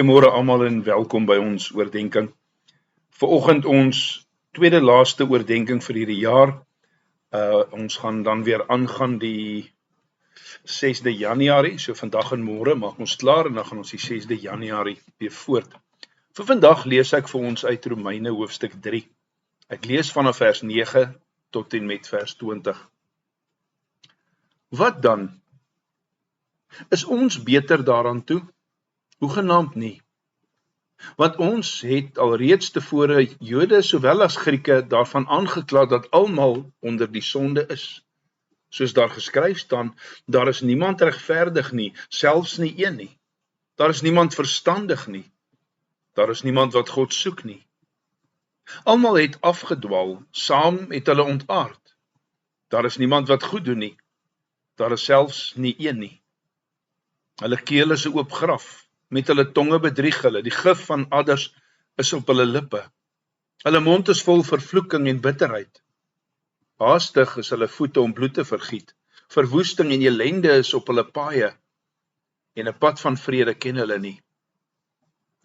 Goeiemôre almal en welkom by ons oordenking. Vanoggend ons tweede laaste oordenking vir hierdie jaar. Ons gaan dan weer aangaan die 6de Januarie, so vandag en môre maak ons klaar en dan gaan ons die 6de Januarie weer voort. Vir vandag lees ek vir ons uit Romeine hoofstuk 3. Ek lees vanaf vers 9 tot en met vers 20. Wat dan? Is ons beter daaraan toe? Hoegenaamd nie. Want ons het alreeds tevore Jode sowel as Grieke daarvan aangekla dat almal onder die sonde is. Soos daar geskryf staan, daar is niemand regverdig nie, selfs nie een nie. Daar is niemand verstandig nie. Daar is niemand wat God soek nie. Almal het afgedwaal, saam het hulle ontaard. Daar is niemand wat goed doen nie. Daar is selfs nie een nie. Hulle keel is 'n oop graf. Met hulle tonge bedrieg hulle, die gif van adders is op hulle lippe. Hulle mond is vol vervloeking en bitterheid. Haastig is hulle voete om bloed te vergiet. Verwoesting en ellende is op hulle paaie, en 'n pad van vrede ken hulle nie.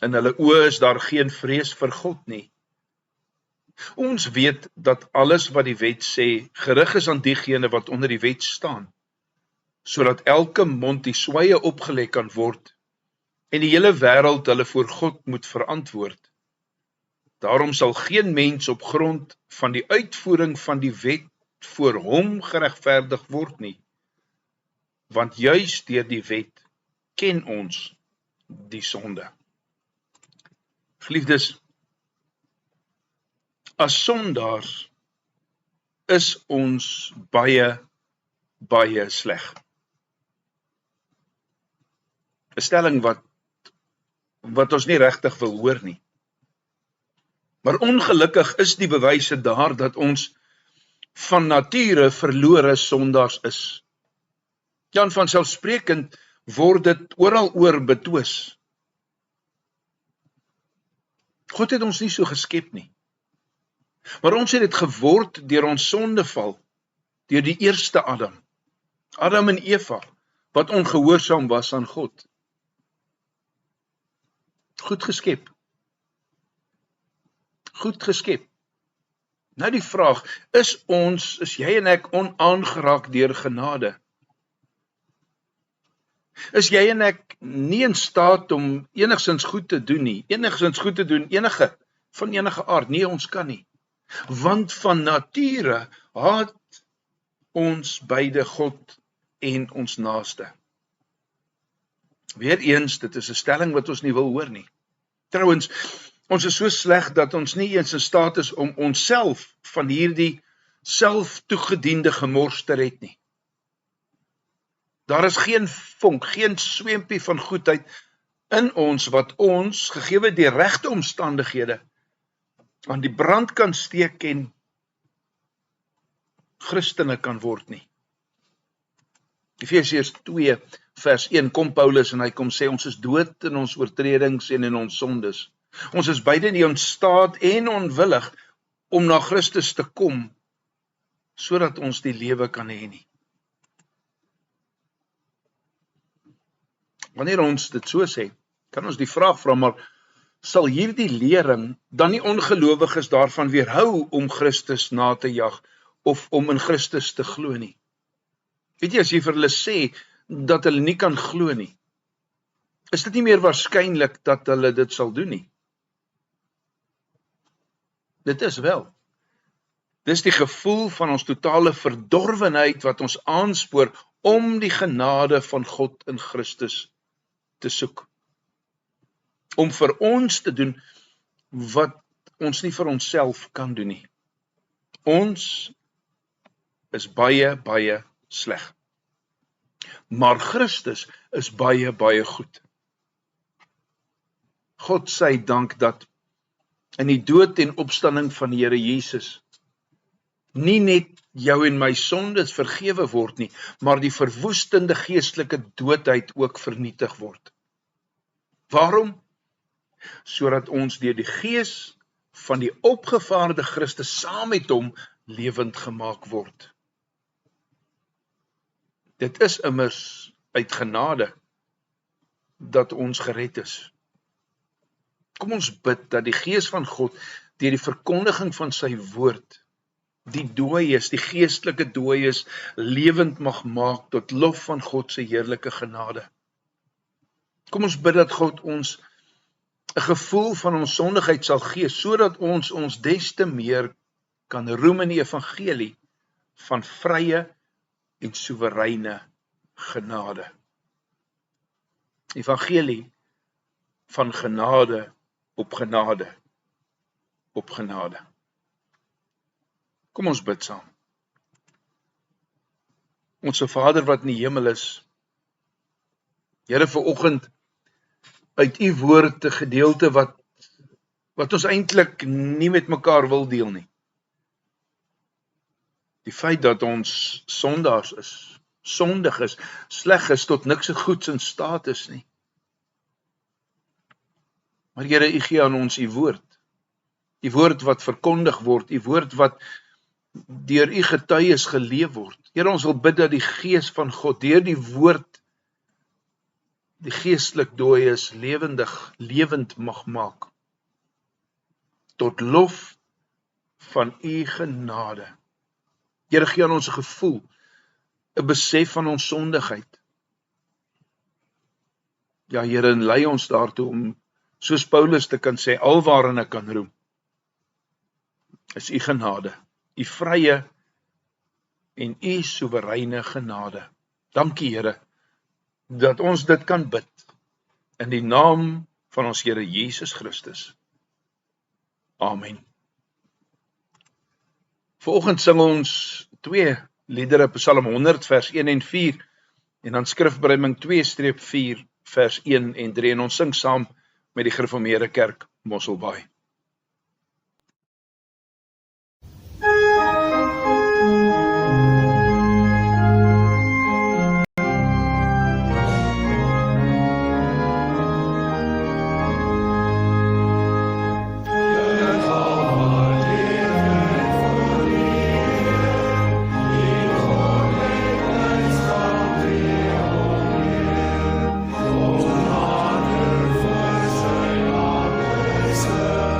In hulle oë is daar geen vrees vir God nie. Ons weet dat alles wat die wet sê, gerig is aan diegene wat onder die wet staan, sodat elke mond die swye opgelê kan word, en die hele wêreld hulle voor God moet verantwoord. Daarom sal geen mens op grond van die uitvoering van die wet voor hom geregverdig word nie, want juis deur die wet ken ons die sonde. Geliefdes, as sondaars is ons baie sleg. 'n stelling wat ons nie regtig wil hoor nie. Maar ongelukkig is die bewyse daar dat ons van nature verlore sondaars is. Ja, en vanselfsprekend word dit oral oor betwis. God het ons nie so geskep nie. Maar ons het dit geword deur ons sondeval, deur die eerste Adam en Eva, wat ongehoorsaam was aan God. Goed geskep. Goed geskep. Nou die vraag, is jy en ek onaangeraak deur genade? Is jy en ek nie in staat om enigsins goed te doen nie, van enige aard? Nee, ons kan nie. Want van nature haat ons beide God en ons naaste. Weereens, dit is 'n stelling wat ons nie wil hoor nie. Trouwens, ons is so sleg dat ons nie eens in staat is om onsself van hierdie selftoegediende gemors te red nie. Daar is geen vonk, geen swempie van goedheid in ons wat ons, gegee die regte omstandighede, aan die brand kan steek en Christene kan word nie. Efesiërs 2 vers 1 kom Paulus en hy kom sê, ons is dood in ons oortredings en in ons sondes. Ons is beide nie in staat en onwillig om na Christus te kom, sodat ons die lewe kan hê nie. Wanneer ons dit so sê, kan ons die vraag vra, maar sal hierdie lering dan nie ongelowiges daarvan weerhou om Christus na te jag of om in Christus te glo nie? Weet jy, as jy vir hulle sê dat hulle nie kan glo nie, is dit nie meer waarskynlik dat hulle dit sal doen nie? Dit is wel. Dis die gevoel van ons totale verdorwenheid wat ons aanspoor om die genade van God in Christus te soek. Om vir ons te doen wat ons nie vir onsself kan doen nie. Ons is baie sleg. Maar Christus is baie goed. God sy dank dat in die dood en opstanding van die Here Jesus nie net jou en my sondes vergewe word nie, maar die verwoestende geestelike doodheid ook vernietig word. Waarom? Sodat ons deur die gees van die opgevaarde Christus saam met hom lewend gemaak word. Dit is immers uit genade dat ons gered is. Kom ons bid dat die Gees van God deur die verkondiging van sy woord die dooies, die geestelike dooies lewend mag maak tot lof van God se heerlike genade. Kom ons bid dat God ons 'n gevoel van ons sondigheid sal gee, sodat ons des te meer kan roem in die evangelie van vrye en soewereine genade. Evangelie van genade op genade op genade. Kom ons bid saam. Onse Vader wat in die hemel is, Here, vanoggend uit u woord 'n gedeelte wat ons eintlik nie met mekaar wil deel nie. Die feit dat ons sondaars is, sondig is, sleg is, tot niks goeds in staat is nie. Maar Here, u gee aan ons u woord wat verkondig word, u woord wat deur u getuies geleef word. Here, ons wil bid dat die Gees van God deur die woord die geestelik dooies lewend mag maak, tot lof van u genade. Here, gee aan ons 'n gevoel, 'n besef van ons sondigheid. Ja, Here, en lei ons daartoe om, soos Paulus te kan sê, alwaarin ek kan roem, is u genade, u vrye en u soewereine genade. Dankie, Here, dat ons dit kan bid, in die naam van ons Here Jesus Christus. Amen. Vanoggend sing ons 2 liedere, Psalm 100 vers 1 en 4, en dan skrifbreiding 2-4 vers 1 en 3, en ons sing saam met die Gereformeerde Kerk Mosselbaai. Genade voor zijn arme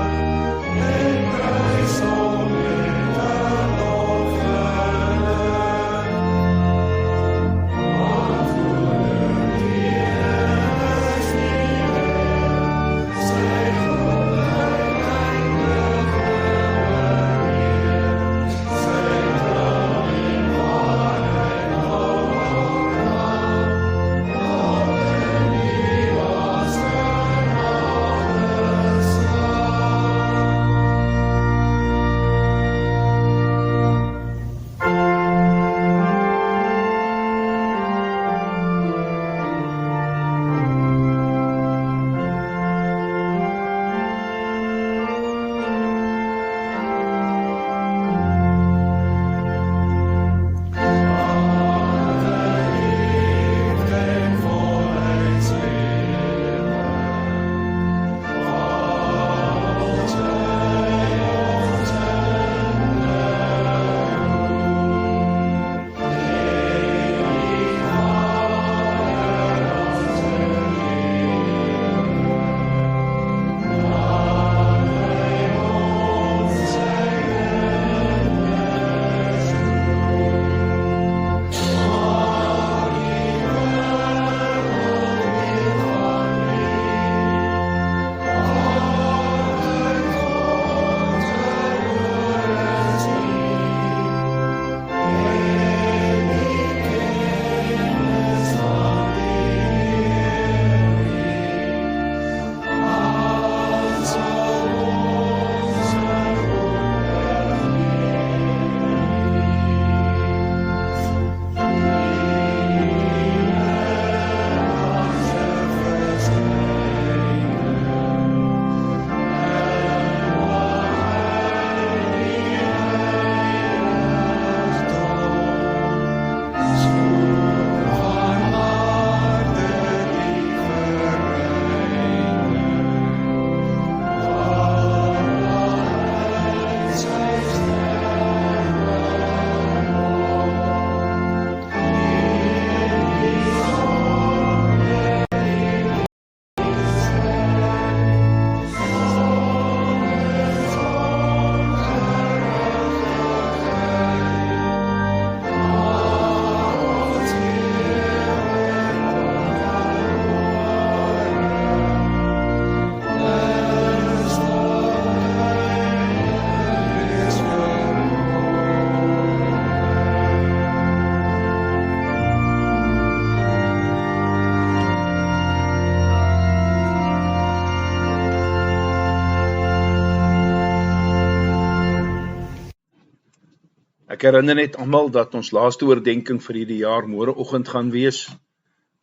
Ek herinner net almal dat ons laaste oordenking vir hierdie jaar môreoggend gaan wees,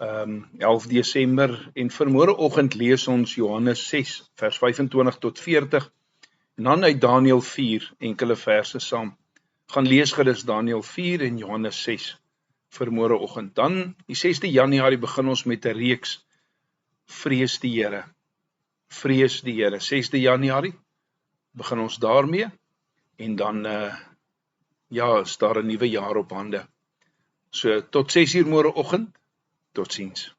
11 Desember, en vir môreoggend lees ons Johannes 6 vers 25 tot 40 en dan uit Daniël 4 enkele verse saam. Gaan lees gerus Daniël 4 en Johannes 6 vir môreoggend. Dan die 6de Januarie begin ons met 'n reeks Vrees die Here. Vrees die Here. 6de Januarie begin ons daarmee en dan is daar 'n nuwe jaar op hande. So tot 6:00 môreoggend. Totsiens.